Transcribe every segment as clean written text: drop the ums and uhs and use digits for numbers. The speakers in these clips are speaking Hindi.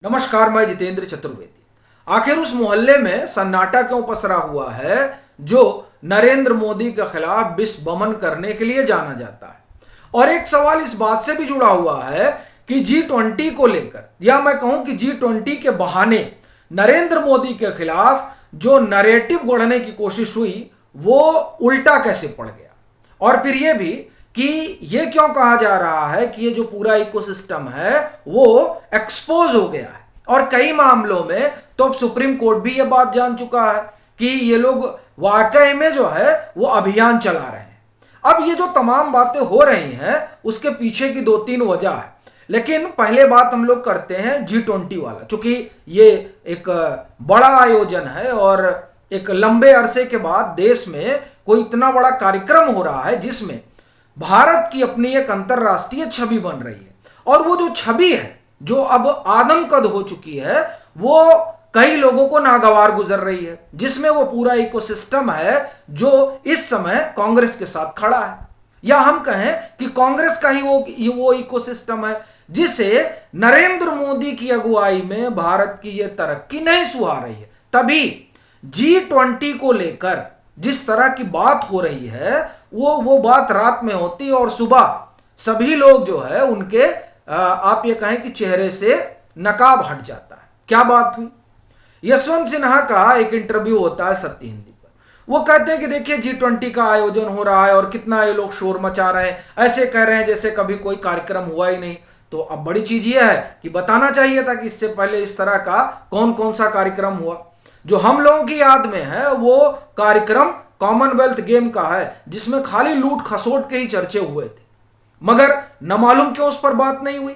नमस्कार, मैं जितेंद्र चतुर्वेदी। आखिर उस मोहल्ले में सन्नाटा क्यों पसरा हुआ है जो नरेंद्र मोदी के खिलाफ विश्व बमन करने के लिए जाना जाता है। और एक सवाल इस बात से भी जुड़ा हुआ है कि G20 को लेकर, या मैं कहूं कि G20 के बहाने नरेंद्र मोदी के खिलाफ जो नैरेटिव गढ़ने की कोशिश हुई वो उल्टा कैसे पड़ गया। और फिर ये भी कि ये क्यों कहा जा रहा है कि ये जो पूरा इकोसिस्टम है वो एक्सपोज हो गया है। और कई मामलों में तो अब सुप्रीम कोर्ट भी ये बात जान चुका है कि ये लोग वाकई में जो है वो अभियान चला रहे हैं। अब ये जो तमाम बातें हो रही हैं उसके पीछे की दो तीन वजह है, लेकिन पहले बात हम लोग करते हैं G20 वाला। चूंकि ये एक बड़ा आयोजन है और एक लंबे अरसे के बाद देश में कोई इतना बड़ा कार्यक्रम हो रहा है जिसमें भारत की अपनी एक अंतरराष्ट्रीय छवि बन रही है। और वो जो छवि है जो अब आदमकद हो चुकी है वो कई लोगों को नागवार गुजर रही है, जिसमें वो पूरा इकोसिस्टम है जो इस समय कांग्रेस के साथ खड़ा है, या हम कहें कि कांग्रेस का ही वो इकोसिस्टम है जिसे नरेंद्र मोदी की अगुवाई में भारत की ये तरक्की नहीं सुहा रही है। तभी G20 को लेकर जिस तरह की बात हो रही है वो बात रात में होती है और सुबह सभी लोग जो है उनके आप ये कहें कि चेहरे से नकाब हट जाता है। क्या बात हुई? यशवंत सिन्हा का एक इंटरव्यू होता है सत्य हिंदी पर। वो कहते हैं कि देखिए G20 का आयोजन हो रहा है और कितना ये लोग शोर मचा रहे हैं, ऐसे कह रहे हैं जैसे कभी कोई कार्यक्रम हुआ ही नहीं। तो अब बड़ी चीज ये है कि बताना चाहिए था कि इससे पहले इस तरह का कौन कौन सा कार्यक्रम हुआ। जो हम लोगों की याद में है वो कार्यक्रम कॉमनवेल्थ गेम का है जिसमें खाली लूट खसोट के ही चर्चे हुए थे, मगर न मालूम क्यों उस पर बात नहीं हुई।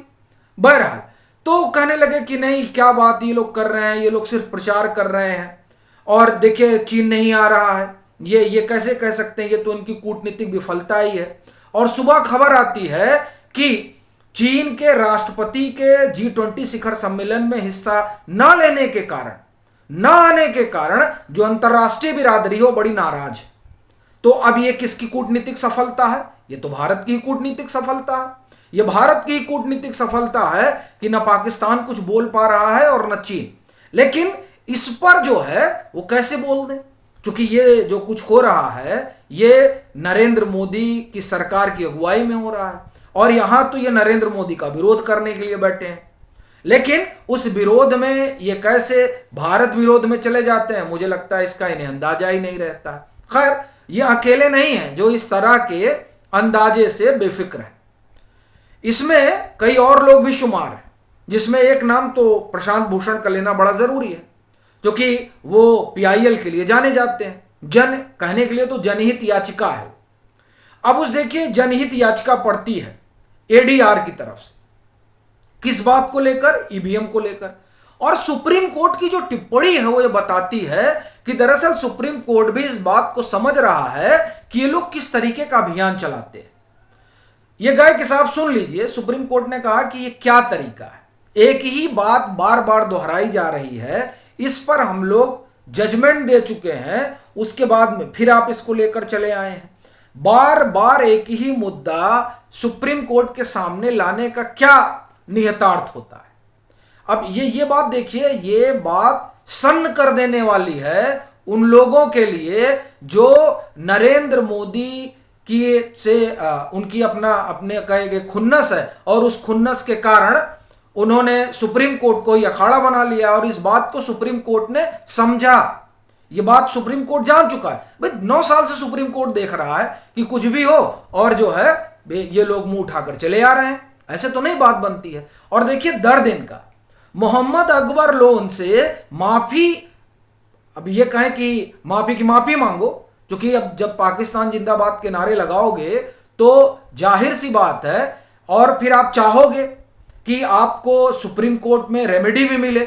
बहरहाल तो कहने लगे कि नहीं, क्या बात ये लोग कर रहे हैं, ये लोग सिर्फ प्रचार कर रहे हैं और देखिए चीन नहीं आ रहा है, ये कैसे कह सकते हैं, ये तो उनकी कूटनीतिक विफलता ही है। और सुबह खबर आती है कि चीन के राष्ट्रपति के G20 शिखर सम्मेलन में हिस्सा न लेने के कारण, न आने के कारण जो अंतरराष्ट्रीय बिरादरी हो बड़ी नाराज है। तो अब ये किसकी कूटनीतिक सफलता है? ये तो भारत की कूटनीतिक सफलता है। ये भारत की कूटनीतिक सफलता है कि न पाकिस्तान कुछ बोल पा रहा है और न चीन। लेकिन इस पर जो है वो कैसे बोल दें, क्योंकि ये जो कुछ हो रहा है ये नरेंद्र मोदी की सरकार की अगुवाई में हो रहा है और यहां तो ये नरेंद्र मोदी का विरोध करने के लिए बैठे हैं। लेकिन उस विरोध में ये कैसे भारत विरोध में चले जाते हैं, मुझे लगता है इसका इन्हें अंदाजा ही नहीं रहता। खैर, ये अकेले नहीं हैं जो इस तरह के अंदाजे से बेफिक्र हैं। इसमें कई और लोग भी शुमार हैं, जिसमें एक नाम तो प्रशांत भूषण का लेना बड़ा जरूरी है, क्योंकि वो PIL के लिए जाने जाते हैं। जन कहने के लिए तो जनहित याचिका है। अब उस देखिए जनहित याचिका पड़ती है ADR की तरफ से, किस बात को लेकर? EVM को लेकर। और सुप्रीम कोर्ट की जो टिप्पणी है वो ये बताती है कि दरअसल सुप्रीम कोर्ट भी इस बात को समझ रहा है कि ये लोग किस तरीके का अभियान चलाते हैं। ये गाय के साहब सुन लीजिए, सुप्रीम कोर्ट ने कहा कि ये क्या तरीका है, एक ही बात बार बार दोहराई जा रही है, इस पर हम लोग जजमेंट दे चुके हैं, उसके बाद में फिर आप इसको लेकर चले आए हैं। बार बार एक ही मुद्दा सुप्रीम कोर्ट के सामने लाने का क्या निहितार्थ होता है? अब ये बात देखिए, ये बात सन्न कर देने वाली है उन लोगों के लिए जो नरेंद्र मोदी की से उनकी अपने कहे खुन्नस है और उस खुन्नस के कारण उन्होंने सुप्रीम कोर्ट को अखाड़ा बना लिया और इस बात को सुप्रीम कोर्ट ने समझा। ये बात सुप्रीम कोर्ट जान चुका है। भाई 9 साल से सुप्रीम कोर्ट देख रहा है कि कुछ भी हो और जो है ये लोग मुंह उठाकर चले आ रहे हैं, ऐसे तो नहीं बात बनती है। और देखिए दर्द इनका, मोहम्मद अकबर लोन से माफी, अब ये कहें कि माफी की माफी मांगो, क्योंकि अब जब पाकिस्तान जिंदाबाद के नारे लगाओगे तो जाहिर सी बात है, और फिर आप चाहोगे कि आपको सुप्रीम कोर्ट में रेमेडी भी मिले,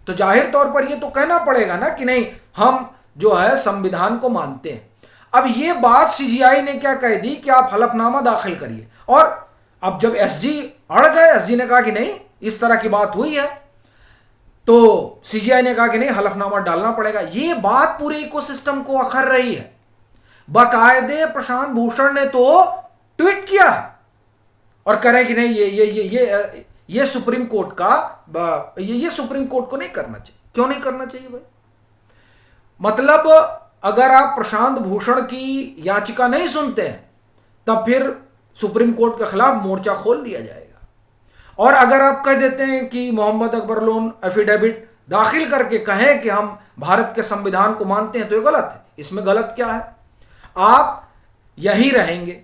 तो जाहिर तौर पर ये तो कहना पड़ेगा ना कि नहीं, हम जो है संविधान को मानते हैं। अब ये बात CGI ने क्या कह दी कि आप हलफनामा दाखिल करिए, और अब जब SG अड़ गए, SG ने कहा कि नहीं इस तरह की बात हुई है, तो CGI ने कहा कि नहीं हलफनामा डालना पड़ेगा। ये बात पूरे इकोसिस्टम को अखर रही है। बाकायदे प्रशांत भूषण ने तो ट्वीट किया और कह रहे हैं कि नहीं ये सुप्रीम कोर्ट का ये सुप्रीम कोर्ट को नहीं करना चाहिए। क्यों नहीं करना चाहिए भाई? मतलब अगर आप प्रशांत भूषण की याचिका नहीं सुनते हैं तब फिर सुप्रीम कोर्ट के खिलाफ मोर्चा खोल दिया जाएगा। और अगर आप कह देते हैं कि मोहम्मद अकबर लोन एफिडेविट दाखिल करके कहें कि हम भारत के संविधान को मानते हैं तो ये गलत है। इसमें गलत क्या है? आप यहीं रहेंगे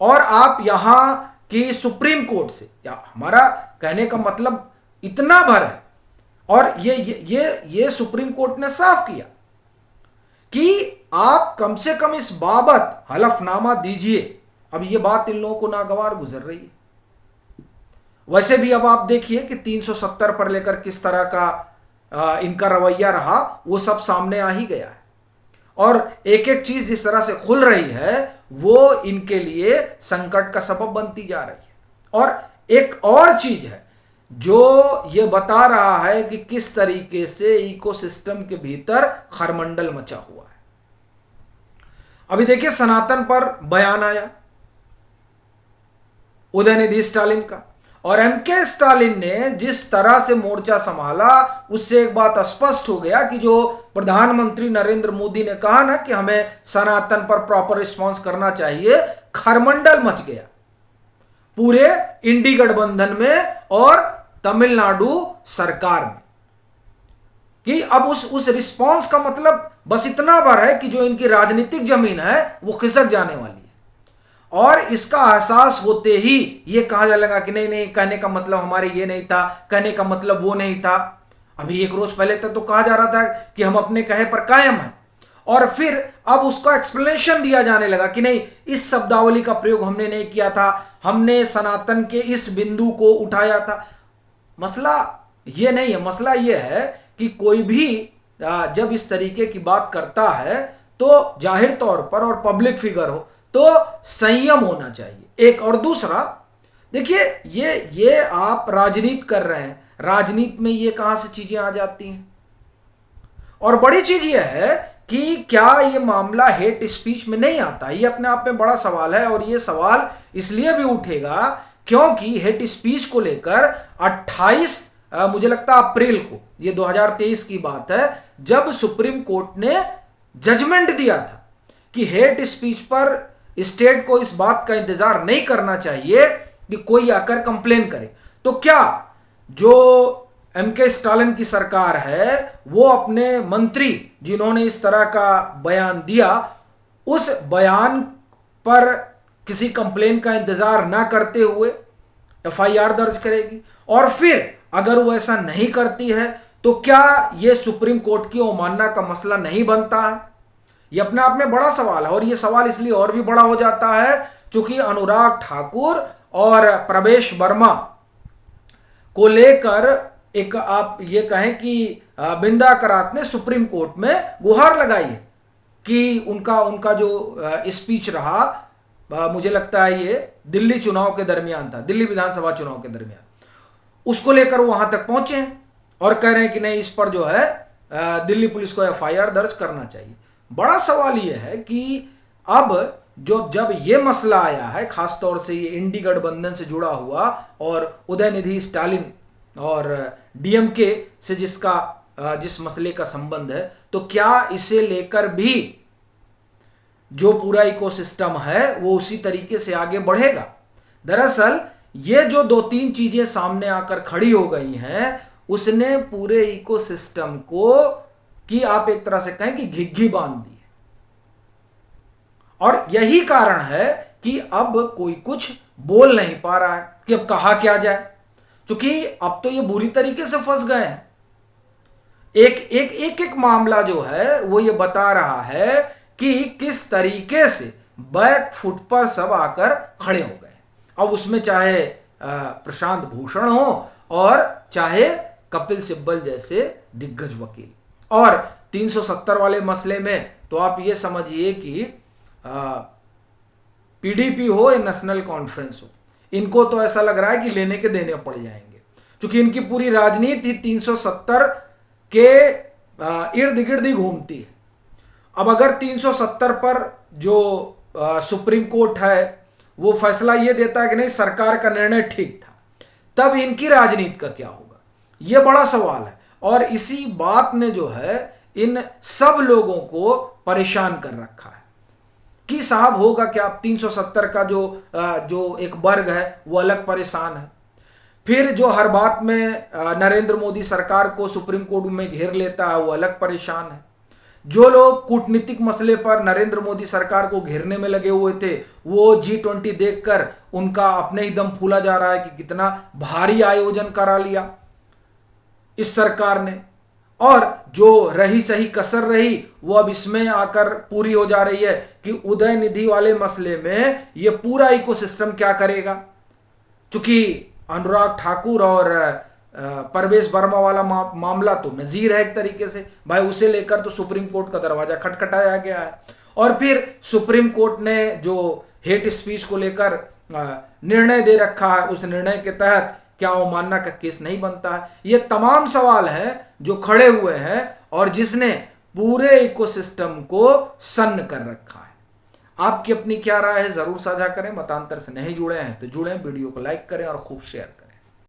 और आप यहां की सुप्रीम कोर्ट से, या हमारा कहने का मतलब इतना भर है, और ये सुप्रीम कोर्ट ने साफ किया कि आप कम से कम इस बाबत हलफनामा दीजिए। अब ये बात इन लोगों को नागवार गुजर रही है। वैसे भी अब आप देखिए कि 370 पर लेकर किस तरह का इनका रवैया रहा, वो सब सामने आ ही गया है। और एक एक चीज जिस तरह से खुल रही है वो इनके लिए संकट का सबब बनती जा रही है। और एक और चीज है जो ये बता रहा है कि किस तरीके से इकोसिस्टम के भीतर खरमंडल मचा हुआ है। अभी देखिए सनातन पर बयान आया उदयनिधि स्टालिन का, और एमके स्टालिन ने जिस तरह से मोर्चा संभाला उससे एक बात स्पष्ट हो गया कि जो प्रधानमंत्री नरेंद्र मोदी ने कहा ना कि हमें सनातन पर प्रॉपर रिस्पांस करना चाहिए, खरमंडल मच गया पूरे इंडी गठबंधन में और तमिलनाडु सरकार में, कि अब उस रिस्पांस का मतलब बस इतना भर है कि जो इनकी राजनीतिक जमीन है वो खिसक जाने वाली है। और इसका एहसास होते ही ये कहा जा लगा कि नहीं नहीं, कहने का मतलब हमारे ये नहीं था, कहने का मतलब वो नहीं था। अभी एक रोज पहले तक तो कहा जा रहा था कि हम अपने कहे पर कायम हैं, और फिर अब उसका एक्सप्लेनेशन दिया जाने लगा कि नहीं, इस शब्दावली का प्रयोग हमने नहीं किया था, हमने सनातन के इस बिंदु को उठाया था। मसला ये नहीं है, मसला ये है कि कोई भी जब इस तरीके की बात करता है तो जाहिर तौर पर, और पब्लिक फिगर हो तो संयम होना चाहिए। एक और दूसरा देखिए, ये आप राजनीति कर रहे हैं, राजनीति में ये कहां से चीजें आ जाती हैं। और बड़ी चीज ये है कि क्या ये मामला हेट स्पीच में नहीं आता? ये अपने आप में बड़ा सवाल है, और ये सवाल इसलिए भी उठेगा क्योंकि हेट स्पीच को लेकर 28 मुझे लगता है अप्रैल को, ये 2023 की बात है, जब सुप्रीम कोर्ट ने जजमेंट दिया था कि हेट स्पीच पर स्टेट को इस बात का इंतजार नहीं करना चाहिए कि कोई आकर कंप्लेन करे, तो क्या जो एमके स्टालिन की सरकार है वो अपने मंत्री जिन्होंने इस तरह का बयान दिया, उस बयान पर किसी कंप्लेन का इंतजार ना करते हुए एफआईआर दर्ज करेगी? और फिर अगर वो ऐसा नहीं करती है तो क्या ये सुप्रीम कोर्ट की अवमानना का मसला नहीं बनता है? ये अपने आप में बड़ा सवाल है, और ये सवाल इसलिए और भी बड़ा हो जाता है क्योंकि अनुराग ठाकुर और प्रवेश वर्मा को लेकर एक आप ये कहें कि बिंदा करात ने सुप्रीम कोर्ट में गुहार लगाई है कि उनका जो स्पीच रहा, मुझे लगता है ये दिल्ली चुनाव के दरमियान था, दिल्ली विधानसभा चुनाव के दरमियान, उसको लेकर वो वहां तक पहुंचे हैं और कह रहे हैं कि नहीं, इस पर जो है दिल्ली पुलिस को एफआईआर दर्ज करना चाहिए। बड़ा सवाल यह है कि अब जब ये मसला आया है, खासतौर से ये इंडी गठबंधन से जुड़ा हुआ और उदयनिधि स्टालिन और डीएमके से जिस मसले का संबंध है, तो क्या इसे लेकर भी जो पूरा इकोसिस्टम है वो उसी तरीके से आगे बढ़ेगा? दरअसल ये जो 2-3 चीजें सामने आकर खड़ी हो गई हैं, उसने पूरे इकोसिस्टम को कि आप एक तरह से कहें कि घिघी बांध दी है। और यही कारण है कि अब कोई कुछ बोल नहीं पा रहा है कि अब कहा क्या जाए, क्योंकि अब तो ये बुरी तरीके से फंस गए हैं। एक मामला जो है वो ये बता रहा है कि किस तरीके से बैक फुट पर सब आकर खड़े हो गए। अब उसमें चाहे प्रशांत भूषण हो और चाहे कपिल सिब्बल जैसे दिग्गज वकील। और 370 वाले मसले में तो आप ये समझिए कि पीडीपी हो या नेशनल कॉन्फ्रेंस हो, इनको तो ऐसा लग रहा है कि लेने के देने पड़ जाएंगे, क्योंकि इनकी पूरी राजनीति 370 के इर्द गिर्द ही घूमती है। अब अगर 370 पर जो सुप्रीम कोर्ट है वो फैसला ये देता है कि नहीं, सरकार का निर्णय ठीक था, तब इनकी राजनीति का क्या होगा? यह बड़ा सवाल है। और इसी बात ने जो है इन सब लोगों को परेशान कर रखा है कि साहब होगा क्या? 370 का जो एक वर्ग है वो अलग परेशान है। फिर जो हर बात में नरेंद्र मोदी सरकार को सुप्रीम कोर्ट में घेर लेता है वो अलग परेशान है। जो लोग कूटनीतिक मसले पर नरेंद्र मोदी सरकार को घेरने में लगे हुए थे वो G20 देखकर उनका अपने ही दम फूला जा रहा है कि कितना भारी आयोजन करा लिया इस सरकार ने। और जो रही सही कसर रही वो अब इसमें आकर पूरी हो जा रही है कि उदय निधि वाले मसले में ये पूरा इकोसिस्टम क्या करेगा। चूंकि अनुराग ठाकुर और परवेश वर्मा वाला मामला तो नजीर है एक तरीके से, भाई उसे लेकर तो सुप्रीम कोर्ट का दरवाजा खटखटाया गया है। और फिर सुप्रीम कोर्ट ने जो हेट स्पीच को लेकर निर्णय दे रखा है उस निर्णय के तहत क्या अवमानना का केस नहीं बनता है। ये तमाम सवाल हैं जो खड़े हुए हैं और जिसने पूरे इकोसिस्टम को सन्न कर रखा है। आपकी अपनी क्या राय है जरूर साझा करें। मतांतर से नहीं जुड़े हैं तो जुड़ें, वीडियो को लाइक करें और खूब शेयर करें।